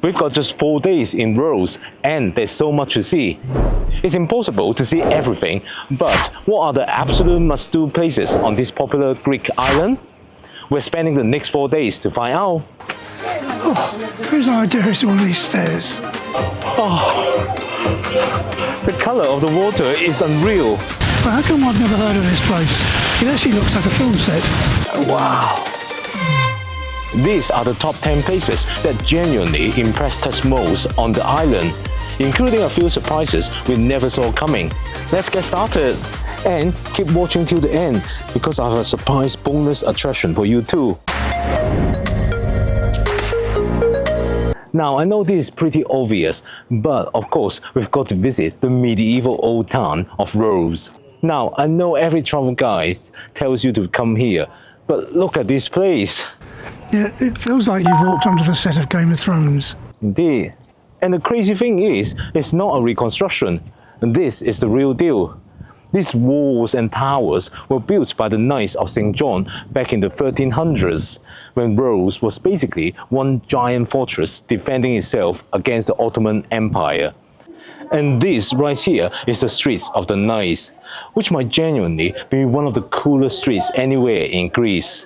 we've got just 4 days in Rhodes and there's so much to see. It's impossible to see everything, but what are the absolute must-do places on this popular Greek island? We're spending the next 4 days to find out. Oh, whose idea is all these stairs? Oh, the colour of the water is unreal. Well, how come I've never heard of this place? It actually looks like a film set. Wow. These are the top 10 places that genuinely impressed us most on the island, including a few surprises we never saw coming. Let's get started and keep watching till the end because I have a surprise bonus attraction for you too. Now, I know this is pretty obvious, but of course, we've got to visit the medieval old town of Rhodes. Now, I know every travel guide tells you to come here, but look at this place. Yeah, it feels like you've walked onto the set of Game of Thrones. Indeed. And the crazy thing is, it's not a reconstruction. This is the real deal. These walls and towers were built by the Knights of St. John back in the 1300s, when Rhodes was basically one giant fortress defending itself against the Ottoman Empire. And this right here is the streets of the Knights, which might genuinely be one of the coolest streets anywhere in Greece.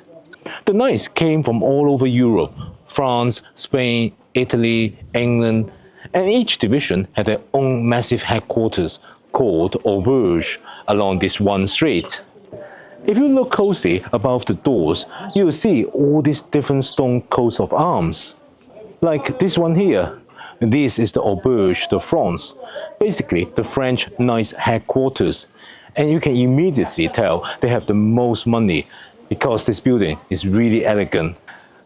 The Knights came from all over Europe, France, Spain, Italy, England, and each division had their own massive headquarters called auberge along this one street. If you look closely above the doors, you will see all these different stone coats of arms. Like this one here. This is the auberge de France, basically the French Knights headquarters. And you can immediately tell they have the most money because this building is really elegant.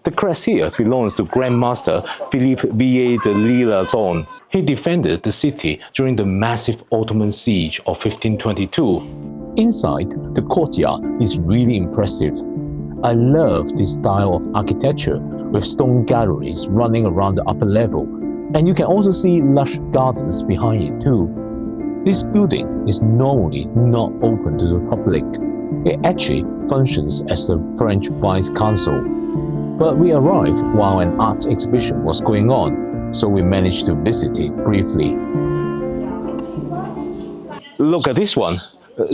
The crest here belongs to Grand Master Philippe Villiers de l'Isle-Adam. He defended the city during the massive Ottoman siege of 1522. Inside, the courtyard is really impressive. I love this style of architecture with stone galleries running around the upper level, and you can also see lush gardens behind it too. This building is normally not open to the public. It actually functions as the French Vice Consul. But we arrived while an art exhibition was going on, so we managed to visit it briefly. Look at this one.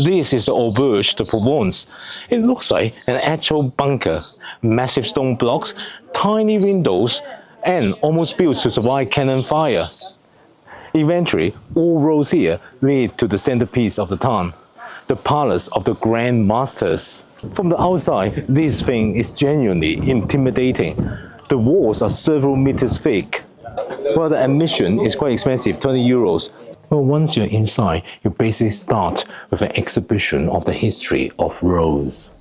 This is the Auberge de Provence. It looks like an actual bunker. Massive stone blocks, tiny windows, and almost built to survive cannon fire. Eventually, all roads here lead to the centerpiece of the town, the Palace of the Grand Masters. From the outside, this thing is genuinely intimidating. The walls are several meters thick. Well, the admission is quite expensive, 20 euros. Well, once you're inside, you basically start with an exhibition of the history of Rhodes.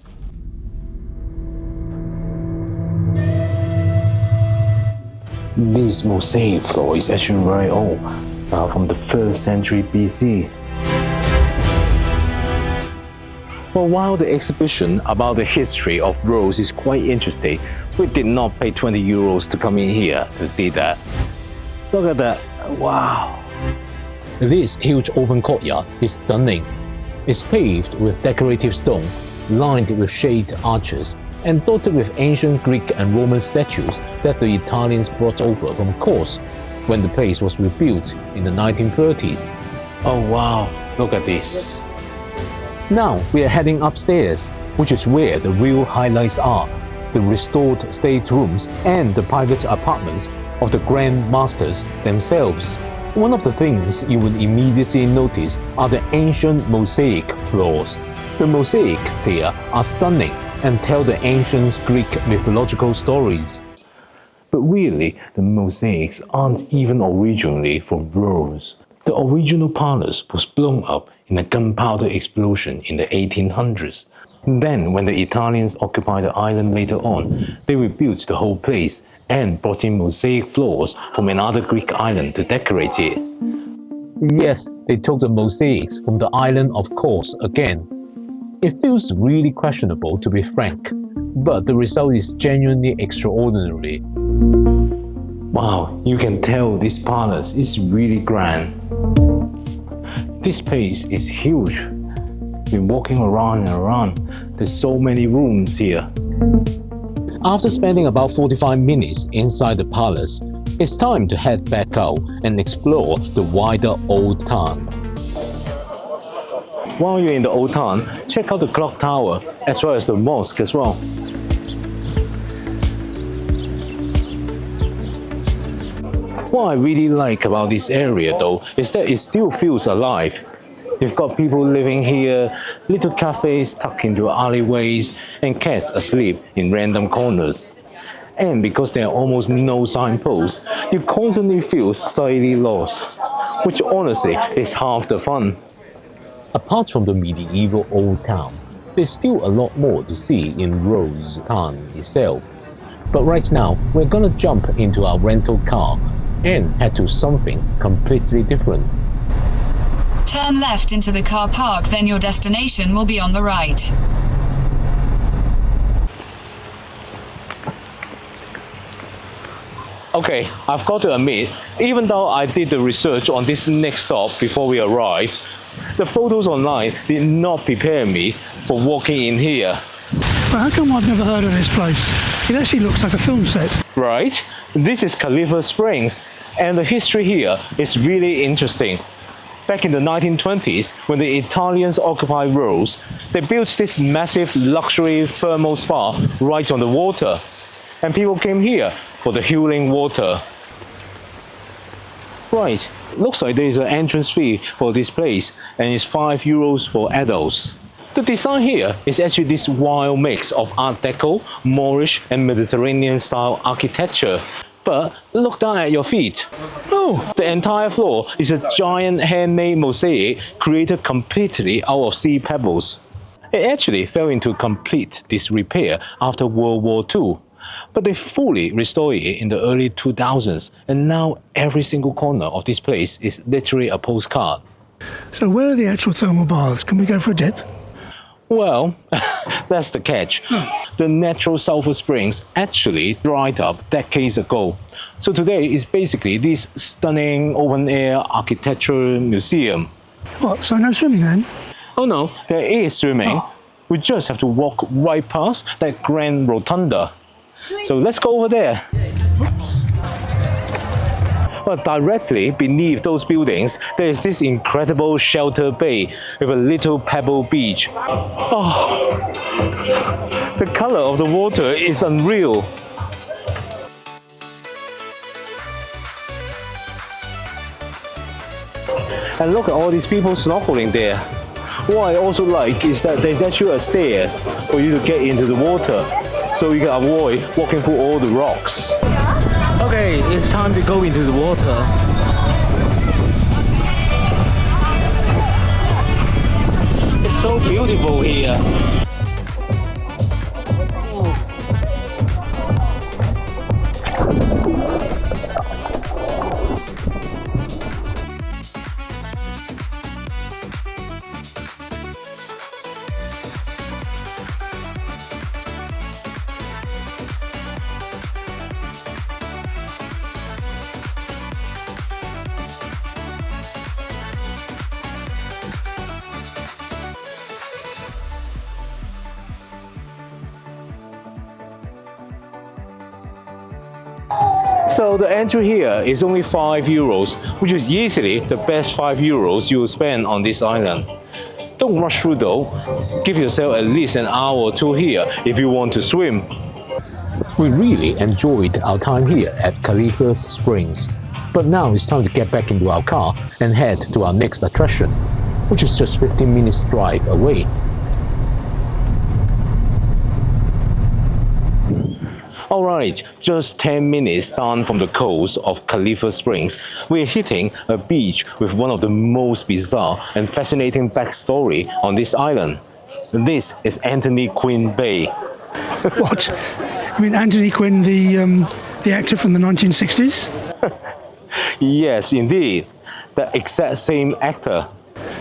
This mosaic floor is actually very old, from the 1st century BC. Well, while the exhibition about the history of Rhodes is quite interesting, we did not pay 20 euros to come in here to see that. Look at that, wow! This huge open courtyard is stunning. It's paved with decorative stone, lined with shaded arches, and dotted with ancient Greek and Roman statues that the Italians brought over from Kos when the place was rebuilt in the 1930s. Oh wow, look at this. Now we are heading upstairs, which is where the real highlights are, the restored staterooms and the private apartments of the Grand Masters themselves. One of the things you will immediately notice are the ancient mosaic floors. The mosaics here are stunning and tell the ancient Greek mythological stories. But really, the mosaics aren't even originally from Rhodes. The original palace was blown up in a gunpowder explosion in the 1800s. Then, when the Italians occupied the island later on, they rebuilt the whole place and brought in mosaic floors from another Greek island to decorate it. Yes, they took the mosaics from the island of Kos again. It feels really questionable, to be frank, but the result is genuinely extraordinary. Wow, you can tell this palace is really grand. This place is huge. We're walking around and around. There's so many rooms here. After spending about 45 minutes inside the palace, It's time to head back out and explore the wider old town. While you're in the old town, check out the clock tower as well as the mosque as well. What I really like about this area though is that it still feels alive. You've got people living here, little cafes tucked into alleyways, and cats asleep in random corners. And because there are almost no signposts, you constantly feel slightly lost, which honestly is half the fun. Apart from the medieval old town, there's still a lot more to see in Rhodes town itself. But right now, we're gonna jump into our rental car and head to something completely different. Turn left into the car park, then your destination will be on the right. Okay, I've got to admit, even though I did the research on this next stop before we arrived, the photos online did not prepare me for walking in here. Well, how come I've never heard of this place? It actually looks like a film set. Right? This is Kallithea Springs, and the history here is really interesting. Back in the 1920s, when the Italians occupied Rhodes, they built this massive luxury thermal spa right on the water. And people came here for the healing water. Right, looks like there is an entrance fee for this place, and it's €5 for adults. The design here is actually this wild mix of Art Deco, Moorish and Mediterranean style architecture. But look down at your feet. Oh, the entire floor is a giant handmade mosaic created completely out of sea pebbles. It actually fell into complete disrepair after World War II, but they fully restored it in the early 2000s, and now every single corner of this place is literally a postcard. So where are the actual thermal baths? Can we go for a dip? Well, that's the catch. The natural sulfur springs actually dried up decades ago. So today is basically this stunning open-air architectural museum. What, so no swimming then? Oh no, there is swimming. We just have to walk right past that grand rotunda. So let's go over there. But directly beneath those buildings, there is this incredible shelter bay with a little pebble beach. Oh, the color of the water is unreal. And look at all these people snorkeling there. What I also like is that there's actually a stairs for you to get into the water, so you can avoid walking through all the rocks. Okay, it's time to go into the water. It's so beautiful here. So the entry here is only €5, which is easily the best €5 you will spend on this island. Don't rush through though. Give yourself at least an hour or two here if you want to swim. We really enjoyed our time here at Kallithea Springs. But now it's time to get back into our car and head to our next attraction, which is just 15 minutes drive away. Alright, just 10 minutes down from the coast of Kallithea Springs, we're hitting a beach with one of the most bizarre and fascinating backstory on this island. This is Anthony Quinn Bay. What? I mean Anthony Quinn, the actor from the 1960s? Yes, indeed. The exact same actor.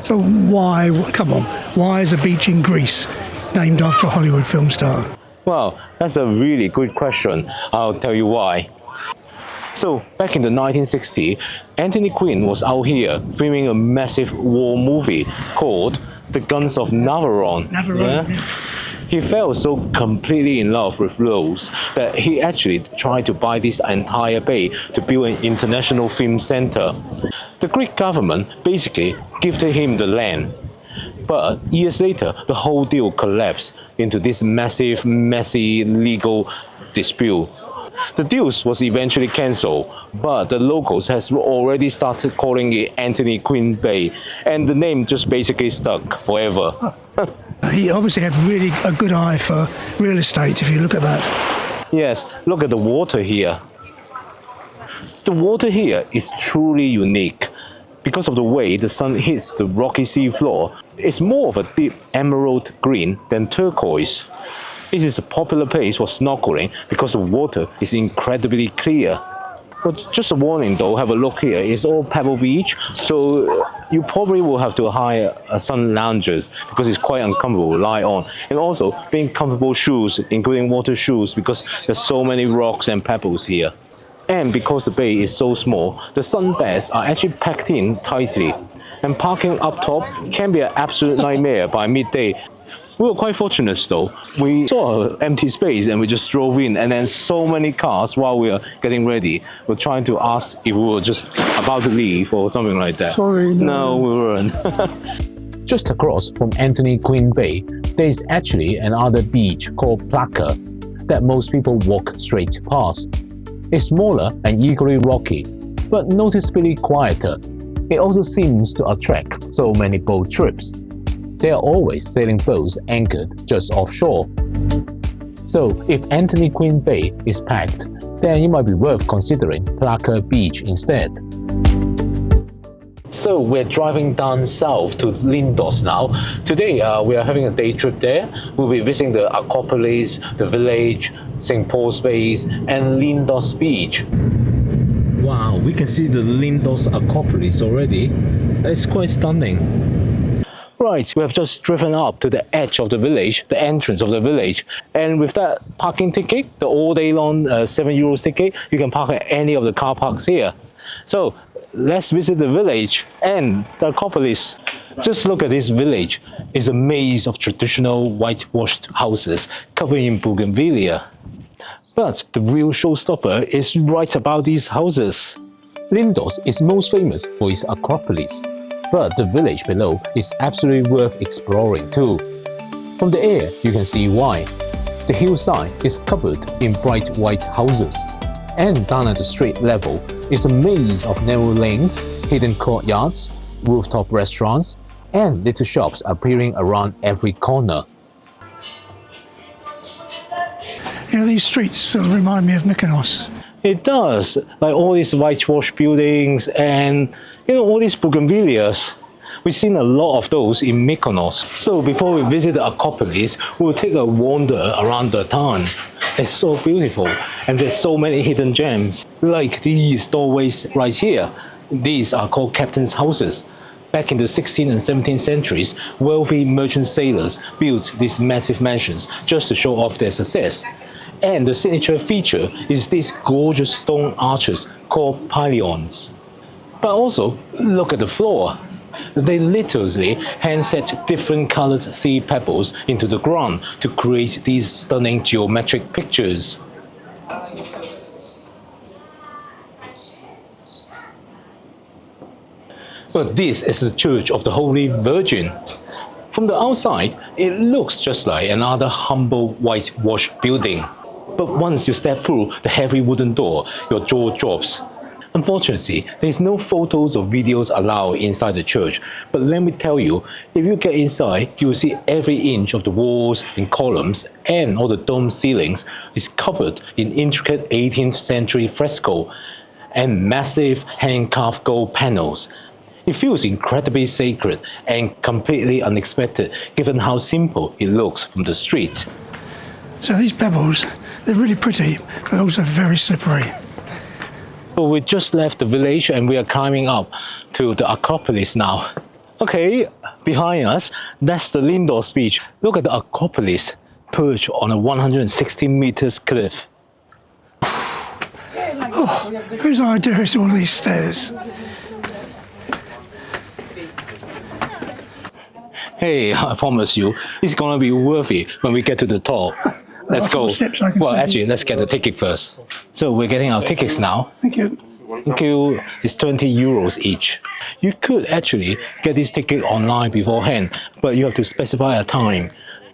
So why, come on, why is a beach in Greece named after a Hollywood film star? Well, that's a really good question. I'll tell you why. So, back in the 1960s, Anthony Quinn was out here filming a massive war movie called The Guns of Navarone. Yeah. He fell so completely in love with Rhodes that he actually tried to buy this entire bay to build an international film center. The Greek government basically gifted him the land. But years later, the whole deal collapsed into this massive, messy legal dispute. The deal was eventually cancelled, but the locals has already started calling it Anthony Quinn Bay, and the name just basically stuck forever. He obviously had really a good eye for real estate, if you look at that. Yes, look at the water here. The water here is truly unique. Because of the way the sun hits the rocky sea floor, it's more of a deep emerald green than turquoise. It is a popular place for snorkeling because the water is incredibly clear. But just a warning though, have a look here, it's all pebble beach, so you probably will have to hire sun loungers because it's quite uncomfortable to lie on. And also, bring comfortable shoes, including water shoes, because there's so many rocks and pebbles here. And because the bay is so small, the sunbeds are actually packed in tightly. And parking up top can be an absolute nightmare by midday. We were quite fortunate though. We saw an empty space and we just drove in, and then so many cars while we were getting ready. We're trying to ask if we were just about to leave or something like that. Sorry, no we weren't. Just across from Anthony Quinn Bay, there is actually another beach called Plaka that most people walk straight past. It's smaller and equally rocky, but noticeably quieter. It also seems to attract so many boat trips. There are always sailing boats anchored just offshore. So if Anthony Quinn Bay is packed, then it might be worth considering Plaka Beach instead. So we're driving down south to Lindos now. Today we are having a day trip there. We'll be visiting the Acropolis, the village, St. Paul's Bay, and Lindos Beach. Wow, we can see the Lindos Acropolis already. It's quite stunning. Right, we have just driven up to the edge of the village, the entrance of the village. And with that parking ticket, the all day long €7 ticket, you can park at any of the car parks here. So let's visit the village and the Acropolis. Just look at this village. It's a maze of traditional whitewashed houses covered in bougainvillea. But the real showstopper is right about these houses. Lindos is most famous for its Acropolis, but the village below is absolutely worth exploring too. From the air, you can see why. The hillside is covered in bright white houses, and down at the street level is a maze of narrow lanes, hidden courtyards, rooftop restaurants, and little shops appearing around every corner. You know, these streets sort of remind me of Mykonos. It does, like all these whitewashed buildings and all these bougainvilleas. We've seen a lot of those in Mykonos. So before we visit the Acropolis, we'll take a wander around the town. It's so beautiful, and there's so many hidden gems, like these doorways right here. These are called captains' houses. Back in the 16th and 17th centuries, wealthy merchant sailors built these massive mansions just to show off their success. And the signature feature is these gorgeous stone arches called pylons. But also, look at the floor. They literally hand-set different colored sea pebbles into the ground to create these stunning geometric pictures. But this is the Church of the Holy Virgin. From the outside, it looks just like another humble whitewashed building. But once you step through the heavy wooden door, your jaw drops. Unfortunately, there is no photos or videos allowed inside the church, but let me tell you, if you get inside, you will see every inch of the walls and columns, and all the dome ceilings is covered in intricate 18th century fresco and massive hand-carved gold panels. It feels incredibly sacred and completely unexpected given how simple it looks from the street. So these pebbles, they're really pretty, but also very slippery. So we just left the village and we are climbing up to the Acropolis now. Okay, behind us, that's the Lindos Beach. Look at the Acropolis perched on a 160 meters cliff. Oh, whose idea is all these stairs? Hey, I promise you, it's gonna be worth it when we get to the top. Let's go. Steps I can Well, see. actually, let's get the ticket first. So we're getting our tickets now. Thank you. Thank you. It's 20 euros each. You could actually get this ticket online beforehand, but you have to specify a time.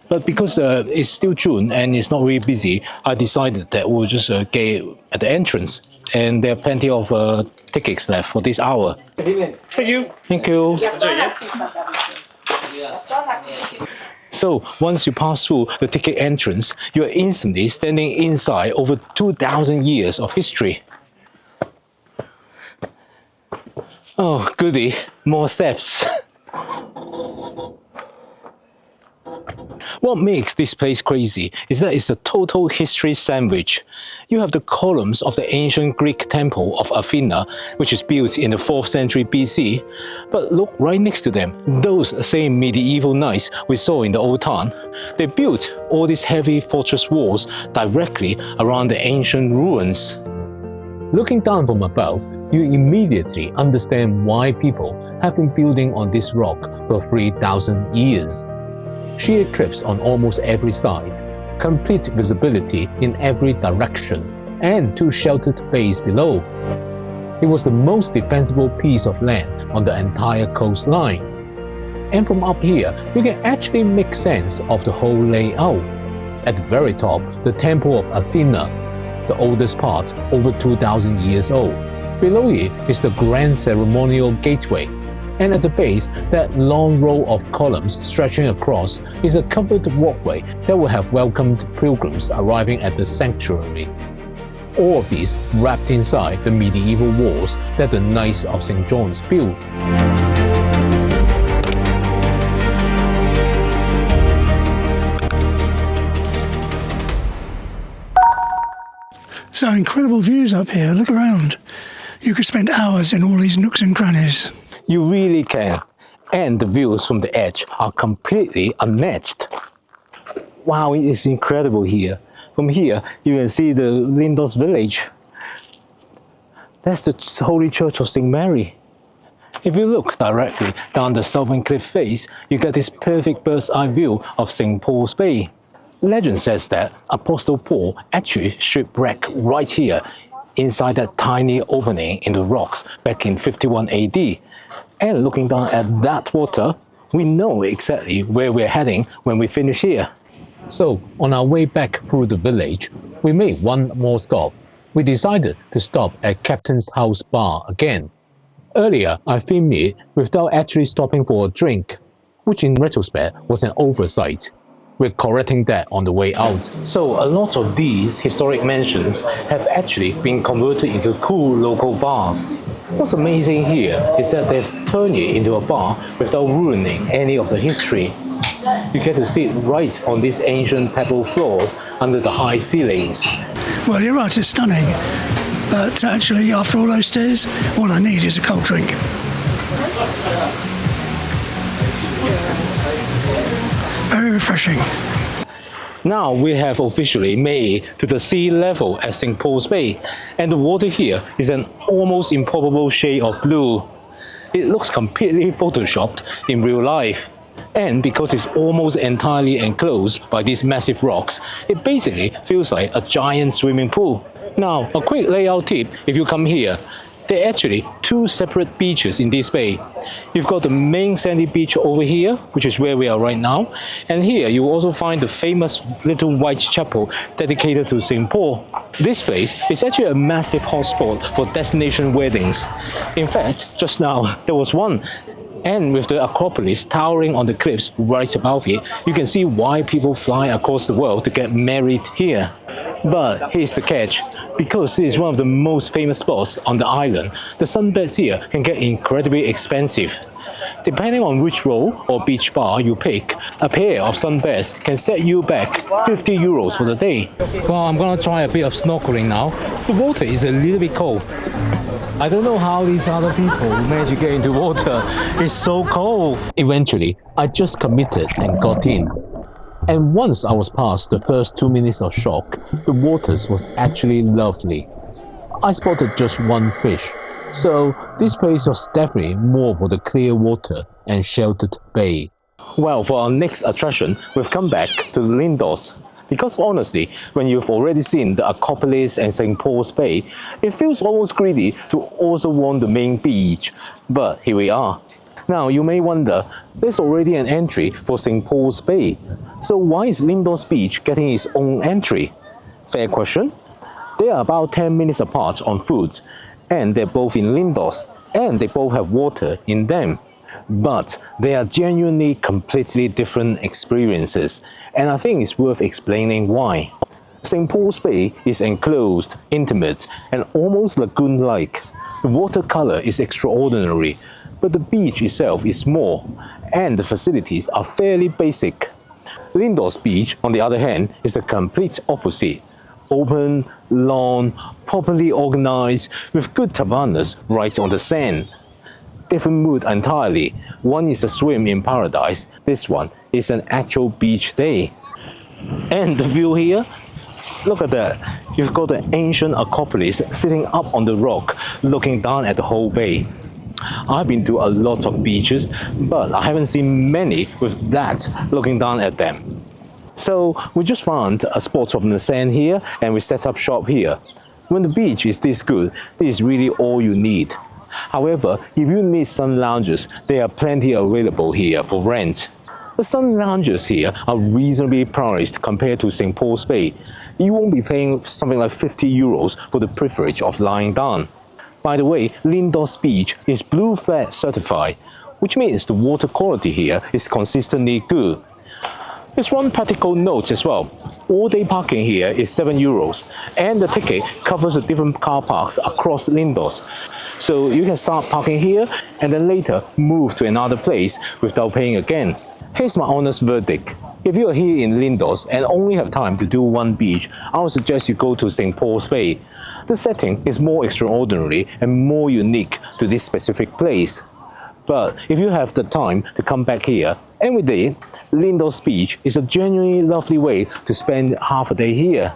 But because it's still June and it's not really busy, I decided that we'll just get at the entrance. And there are plenty of tickets left for this hour. Thank you. Thank you. So once you pass through the ticket entrance, you are instantly standing inside over 2,000 years of history. Oh, goody, more steps. What makes this place crazy is that it's a total history sandwich. You have the columns of the ancient Greek temple of Athena, which is built in the 4th century BC. But look right next to them, those same medieval knights we saw in the old town. They built all these heavy fortress walls directly around the ancient ruins. Looking down from above, you immediately understand why people have been building on this rock for 3,000 years. Sheer cliffs on almost every side, complete visibility in every direction, and 2 sheltered bays below. It was the most defensible piece of land on the entire coastline. And from up here, you can actually make sense of the whole layout. At the very top, the Temple of Athena, the oldest part, over 2,000 years old. Below it is the Grand Ceremonial Gateway. And at the base, that long row of columns stretching across is a covered walkway that will have welcomed pilgrims arriving at the sanctuary. All of these wrapped inside the medieval walls that the Knights of St. John's built. So incredible views up here. Look around. You could spend hours in all these nooks and crannies. You really can. And the views from the edge are completely unmatched. Wow, it is incredible here. From here, you can see the Lindos village. That's the Holy Church of St. Mary. If you look directly down the southern cliff face, you get this perfect bird's eye view of St. Paul's Bay. Legend says that Apostle Paul actually shipwrecked right here, inside that tiny opening in the rocks back in 51 AD. And looking down at that water, we know exactly where we're heading when we finish here. So, on our way back through the village, we made one more stop. We decided to stop at Captain's House Bar again. Earlier, I filmed it without actually stopping for a drink, which in retrospect was an oversight. We're correcting that on the way out. So a lot of these historic mansions have actually been converted into cool local bars. What's amazing here is that they've turned it into a bar without ruining any of the history. You get to sit right on these ancient pebble floors under the high ceilings. Well, you're right, it's stunning. But actually, after all those stairs, all I need is a cold drink. Very refreshing. Now we have officially made to the sea level at St. Paul's Bay, and the water here is an almost improbable shade of blue. It looks completely photoshopped in real life. And because it's almost entirely enclosed by these massive rocks, it basically feels like a giant swimming pool. Now, a quick layout tip if you come here. There are actually 2 separate beaches in this bay. You've got the main sandy beach over here, which is where we are right now. And here you will also find the famous little white chapel dedicated to St. Paul. This place is actually a massive hotspot for destination weddings. In fact, just now there was one. And with the Acropolis towering on the cliffs right above it, you can see why people fly across the world to get married here. But here's the catch. Because it is one of the most famous spots on the island, the sunbeds here can get incredibly expensive. Depending on which row or beach bar you pick, a pair of sunbeds can set you back 50 euros for the day. Well, I'm gonna try a bit of snorkeling now. The water is a little bit cold. I don't know how these other people manage to get into water. It's so cold. Eventually, I just committed and got in. And once I was past the first 2 minutes of shock, the waters was actually lovely. I spotted just one fish, so this place was definitely more for the clear water and sheltered bay. Well, for our next attraction, we've come back to Lindos. Because honestly, when you've already seen the Acropolis and St. Paul's Bay, it feels almost greedy to also want the main beach. But here we are. Now you may wonder, there's already an entry for St. Paul's Bay. So why is Lindos Beach getting its own entry? Fair question. They are about 10 minutes apart on foot, and they're both in Lindos, and they both have water in them. But they are genuinely completely different experiences, and I think it's worth explaining why. St. Paul's Bay is enclosed, intimate, and almost lagoon-like. The water color is extraordinary, but the beach itself is small, and the facilities are fairly basic. Lindos Beach, on the other hand, is the complete opposite. Open, lawn, properly organized, with good tavernas right on the sand. Different mood entirely. One is a swim in paradise, this one is an actual beach day. And the view here, look at that. You've got the ancient Acropolis sitting up on the rock, looking down at the whole bay. I've been to a lot of beaches, but I haven't seen many with that looking down at them. So we just found a spot on the sand here and we set up shop here. When the beach is this good, this is really all you need. However, if you need sun lounges, there are plenty available here for rent. The sun lounges here are reasonably priced compared to St. Paul's Bay. You won't be paying something like 50 euros for the privilege of lying down. By the way, Lindos Beach is Blue Flag certified, which means the water quality here is consistently good. There's one practical note as well. All-day parking here is 7 euros, and the ticket covers the different car parks across Lindos. So you can start parking here and then later move to another place without paying again. Here's my honest verdict. If you are here in Lindos and only have time to do one beach, I would suggest you go to St. Paul's Bay. The setting is more extraordinary and more unique to this specific place. But if you have the time to come back here, and we did, Lindos Beach is a genuinely lovely way to spend half a day here.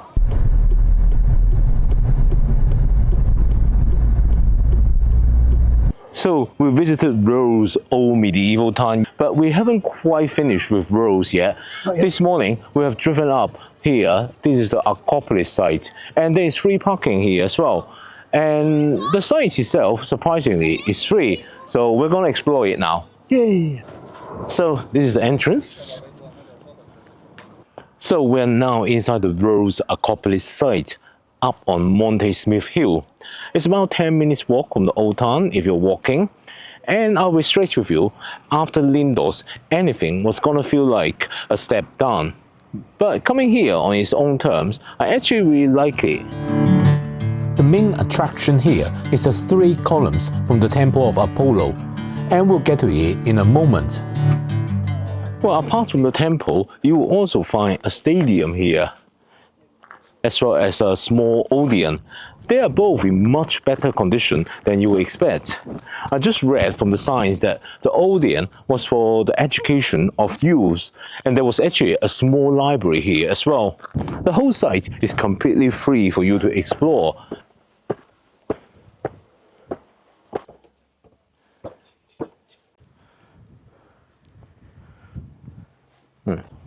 So we visited Rhodes' old medieval town, but we haven't quite finished with Rhodes yet. This morning we have driven up here. This is the Acropolis site, and there is free parking here as well. And the site itself, surprisingly, is free. So we're going to explore it now. Yay! So this is the entrance. So we're now inside the Rhodes Acropolis site, up on Monte Smith Hill. It's about 10 minutes walk from the old town if you're walking. And I'll be straight with you, after Lindos, anything was gonna feel like a step down. But coming here on its own terms, I actually really like it. The main attraction here is the 3 columns from the Temple of Apollo, and we'll get to it in a moment. Well, apart from the temple, you will also find a stadium here, as well as a small Odeon. They are both in much better condition than you would expect. I just read from the signs that the Odeon was for the education of youths, and there was actually a small library here as well. The whole site is completely free for you to explore.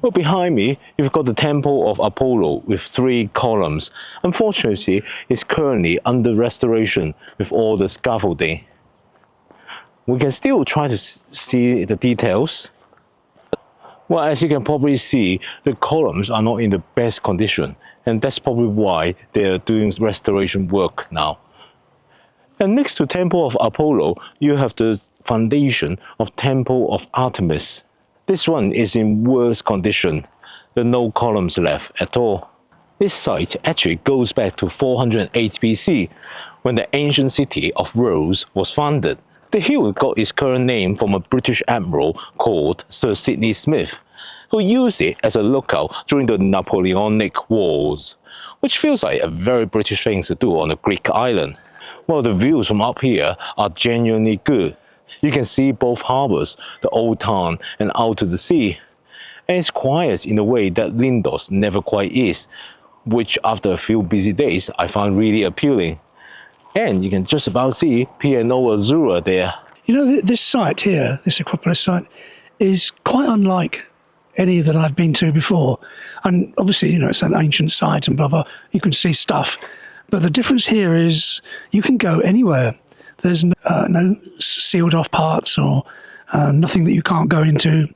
Well, behind me, you've got the Temple of Apollo with 3 columns. Unfortunately, it's currently under restoration with all the scaffolding. We can still try to see the details. Well, as you can probably see, the columns are not in the best condition, and that's probably why they're doing restoration work now. And next to Temple of Apollo, you have the foundation of Temple of Artemis. This one is in worse condition. There are no columns left at all. This site actually goes back to 408 BC, when the ancient city of Rhodes was founded. The hill got its current name from a British admiral called Sir Sidney Smith, who used it as a lookout during the Napoleonic Wars, which feels like a very British thing to do on a Greek island. Well, the views from up here are genuinely good. You can see both harbours, the old town and out to the sea. And it's quiet in a way that Lindos never quite is, which after a few busy days I find really appealing. And you can just about see P&O Azzurra there. You know, this site here, this Acropolis site, is quite unlike any that I've been to before. And obviously, you know, it's an ancient site and blah, blah, you can see stuff. But the difference here is you can go anywhere. There's no sealed off parts or nothing that you can't go into.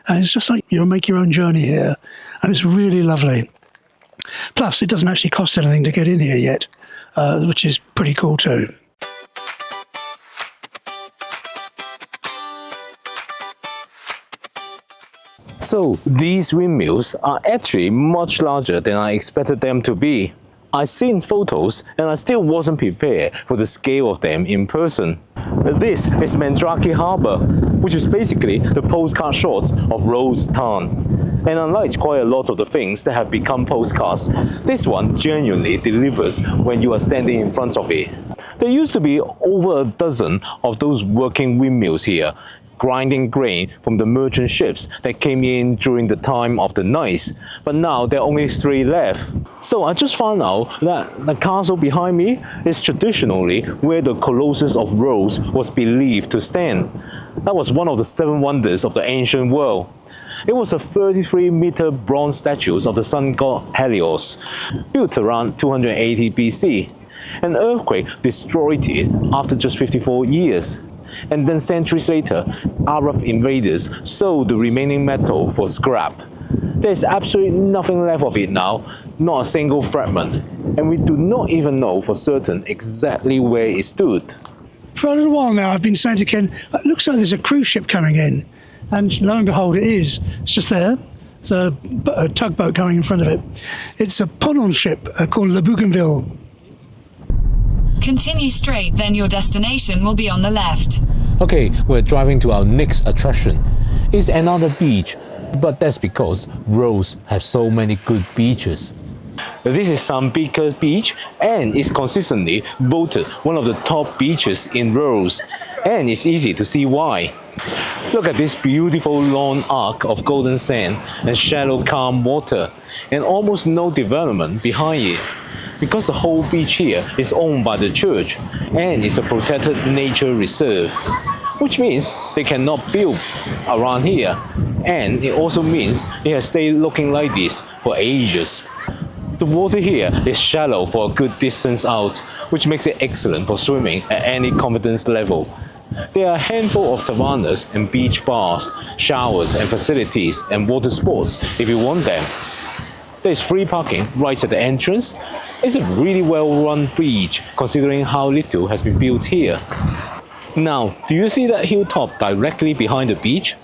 And it's just like you make your own journey here. And it's really lovely. Plus, it doesn't actually cost anything to get in here yet, which is pretty cool too. So these windmills are actually much larger than I expected them to be. I've seen photos and I still wasn't prepared for the scale of them in person. This is Mandraki Harbour, which is basically the postcard shots of Rhodes town. And unlike quite a lot of the things that have become postcards, this one genuinely delivers when you are standing in front of it. There used to be over a dozen of those working windmills here, grinding grain from the merchant ships that came in during the time of the Knights, but now there are only 3 left. So I just found out that the castle behind me is traditionally where the Colossus of Rhodes was believed to stand. That was one of the 7 wonders of the ancient world. It was a 33-meter bronze statue of the sun god Helios, built around 280 BC. An earthquake destroyed it after just 54 years. And then centuries later, Arab invaders sold the remaining metal for scrap. There's absolutely nothing left of it now, not a single fragment, and we do not even know for certain exactly where it stood. For a little while now, I've been saying to Ken, it looks like there's a cruise ship coming in. And lo and behold, it is. It's just there. It's a tugboat going in front of it. It's a ponton ship called Le Bougainville. Continue straight, then your destination will be on the left. Okay, we're driving to our next attraction. It's another beach, but that's because Rhodes has so many good beaches. This is Tsambika Beach and is consistently voted one of the top beaches in Rhodes, and it's easy to see why. Look at this beautiful long arc of golden sand and shallow calm water, and almost no development behind it. Because the whole beach here is owned by the church and is a protected nature reserve, which means they cannot build around here, and it also means it has stayed looking like this for ages. The water here is shallow for a good distance out, which makes it excellent for swimming at any confidence level. There are a handful of tavernas and beach bars, showers and facilities and water sports if you want them. There's free parking right at the entrance. It's a really well-run beach considering how little has been built here. Now, do you see that hilltop directly behind the beach?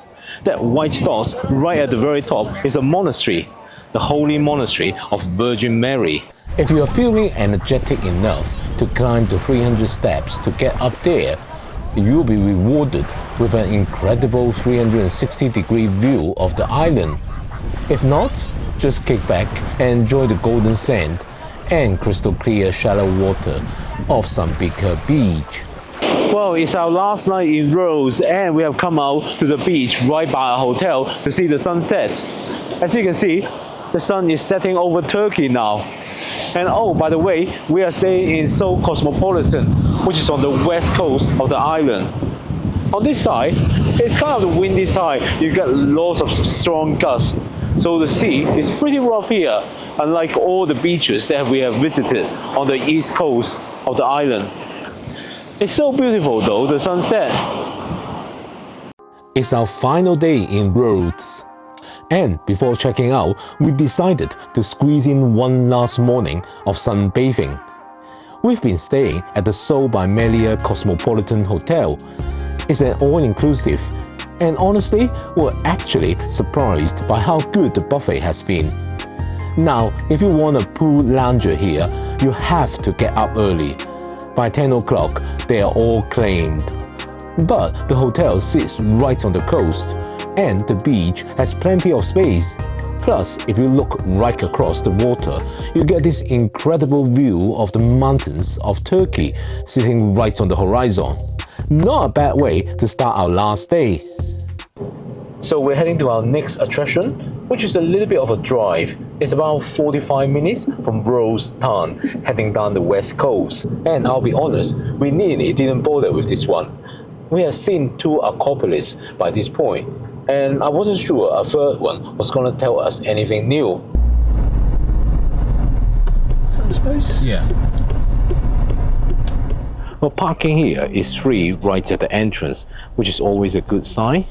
That white dot right at the very top is a monastery, the Holy Monastery of Virgin Mary. If you are feeling energetic enough to climb the 300 steps to get up there, you'll be rewarded with an incredible 360-degree view of the island. If not, just kick back and enjoy the golden sand and crystal clear shallow water of Tsambika Beach. Well, it's our last night in Rhodes and we have come out to the beach right by our hotel to see the sunset. As you can see, the sun is setting over Turkey now. And oh, by the way, we are staying in Seoul Cosmopolitan, which is on the west coast of the island. On this side, it's kind of the windy side. You get lots of strong gusts. So the sea is pretty rough here, unlike all the beaches that we have visited on the east coast of the island. It's so beautiful though, the sunset. It's our final day in Rhodes. And before checking out, we decided to squeeze in one last morning of sunbathing. We've been staying at the Seoul by Marriott Cosmopolitan Hotel. It's an all-inclusive, and honestly, we're actually surprised by how good the buffet has been. Now, if you want a pool lounger here, you have to get up early. By 10 o'clock, they are all claimed. But the hotel sits right on the coast, and the beach has plenty of space. Plus, if you look right across the water, you get this incredible view of the mountains of Turkey sitting right on the horizon. Not a bad way to start our last day. So we're heading to our next attraction, which is a little bit of a drive. It's about 45 minutes from Rhodes town, heading down the west coast. And I'll be honest, we nearly didn't bother with this one. We have seen 2 acropolises by this point. And I wasn't sure a third one was going to tell us anything new. I suppose. Yeah. Well, parking here is free right at the entrance, which is always a good sign.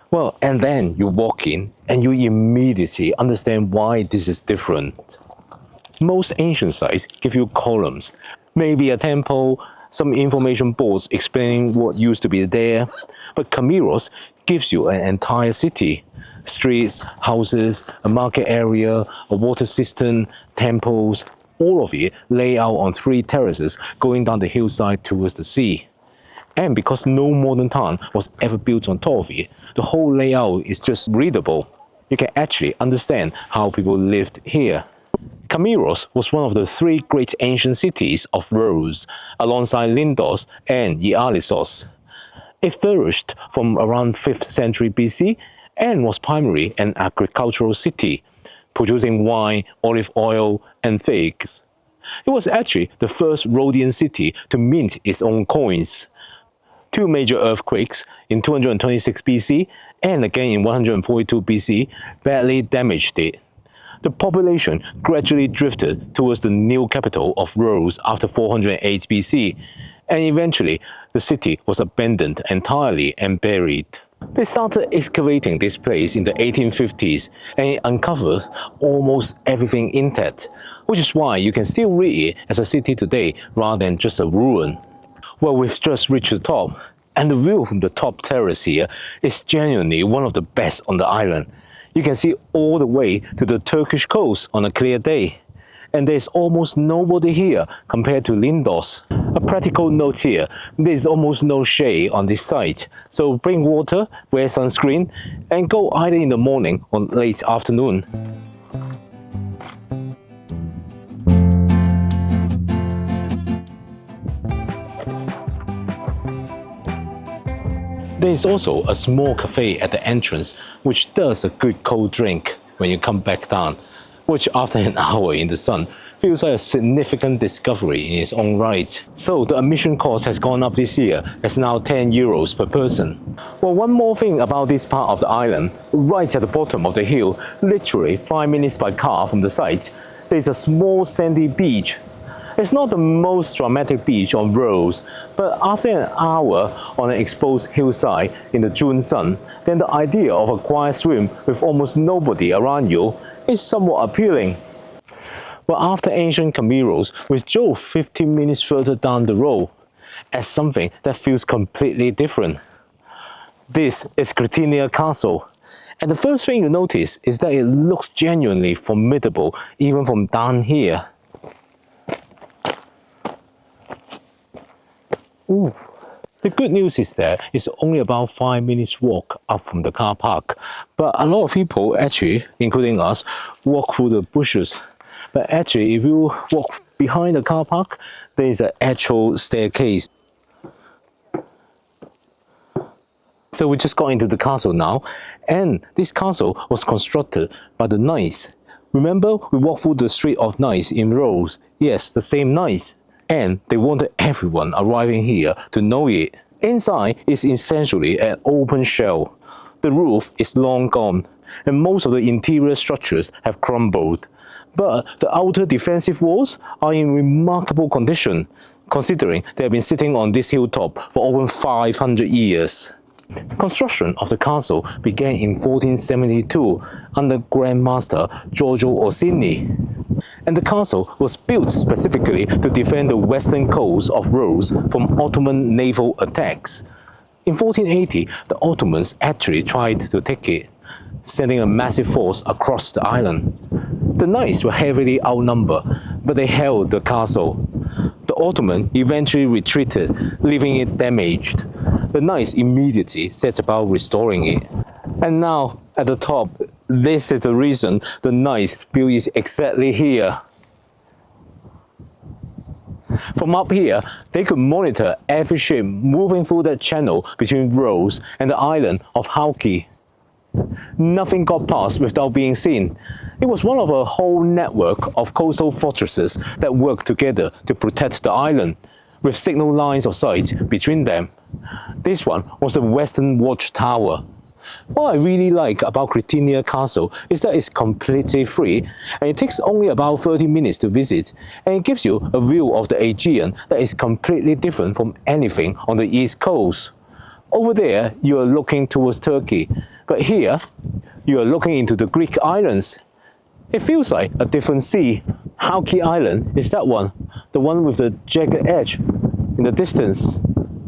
Well, and then you walk in and you immediately understand why this is different. Most ancient sites give you columns, maybe a temple, some information boards explaining what used to be there. But Kamiros gives you an entire city. Streets, houses, a market area, a water system, temples, all of it lay out on 3 terraces going down the hillside towards the sea. And because no modern town was ever built on top of it, the whole layout is just readable. You can actually understand how people lived here. Kamiros was one of the 3 great ancient cities of Rhodes, alongside Lindos and Ialisos. It flourished from around 5th century BC and was primarily an agricultural city, producing wine, olive oil, and figs. It was actually the first Rhodian city to mint its own coins. 2 major earthquakes in 226 BC and again in 142 BC badly damaged it. The population gradually drifted towards the new capital of Rhodes after 408 BC, and eventually the city was abandoned entirely and buried. They started excavating this place in the 1850s and it uncovered almost everything intact, which is why you can still read it as a city today rather than just a ruin. Well, we've just reached the top, and the view from the top terrace here is genuinely one of the best on the island. You can see all the way to the Turkish coast on a clear day. And there's almost nobody here compared to Lindos. A practical note here, there's almost no shade on this site. So bring water, wear sunscreen, and go either in the morning or late afternoon. There is also a small cafe at the entrance which does a good cold drink when you come back down, which after an hour in the sun feels like a significant discovery in its own right. So the admission cost has gone up this year. It's now €10 per person. Well, one more thing about this part of the island, right at the bottom of the hill, literally 5 minutes by car from the site, there's a small sandy beach. It's not the most dramatic beach on Rhodes, but after an hour on an exposed hillside in the June sun, then the idea of a quiet swim with almost nobody around you is somewhat appealing. But after ancient Kamiros, we drove 15 minutes further down the road at something that feels completely different. This is Kritinia Castle. And the first thing you notice is that it looks genuinely formidable even from down here. Ooh. The good news is that it's only about 5 minutes walk up from the car park, but a lot of people actually, including us, walk through the bushes. But actually, if you walk behind the car park, there is an actual staircase. So we just got into the castle now, and this castle was constructed by the knights. Remember, we walked through the street of knights in Rhodes? Yes, the same knights. And they wanted everyone arriving here to know it. Inside is essentially an open shell. The roof is long gone, and most of the interior structures have crumbled. But the outer defensive walls are in remarkable condition, considering they have been sitting on this hilltop for over 500 years. Construction of the castle began in 1472 under Grand Master Giorgio Orsini. And the castle was built specifically to defend the western coast of Rhodes from Ottoman naval attacks. In 1480, the Ottomans actually tried to take it, sending a massive force across the island. The knights were heavily outnumbered, but they held the castle. The Ottomans eventually retreated, leaving it damaged. The knights immediately set about restoring it. And now, at the top, this is the reason the knights built it exactly here. From up here, they could monitor every ship moving through that channel between Rhodes and the island of Halki. Nothing got past without being seen. It was one of a whole network of coastal fortresses that worked together to protect the island. with signal lines of sight between them. This one was the Western Watchtower. What I really like about Kritinia Castle is that it's completely free and it takes only about 30 minutes to visit, and it gives you a view of the Aegean that is completely different from anything on the east coast. Over there you are looking towards Turkey, but here you are looking into the Greek islands. It feels like a different sea. Halki Island is that one, the one with the jagged edge in the distance.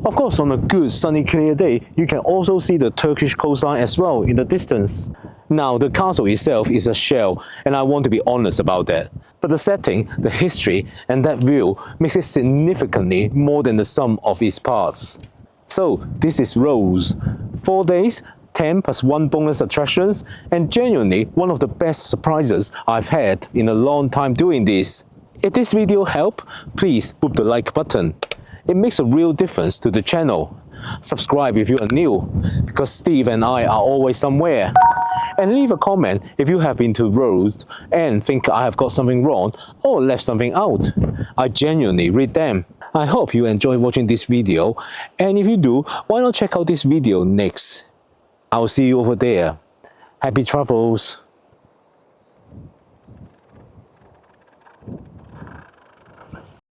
Of course, on a good sunny clear day, you can also see the Turkish coastline as well in the distance. Now, the castle itself is a shell, and I want to be honest about that. But the setting, the history, and that view makes it significantly more than the sum of its parts. So, this is Rhodes. 4 days, 10 plus 1 bonus attractions, and genuinely one of the best surprises I've had in a long time doing this. If this video helped, please hit the like button. It makes a real difference to the channel. Subscribe if you are new, because Steve and I are always somewhere. And leave a comment if you have been to Rhodes and think I have got something wrong or left something out. I genuinely read them. I hope you enjoy watching this video, and if you do, why not check out this video next? I'll see you over there. Happy travels!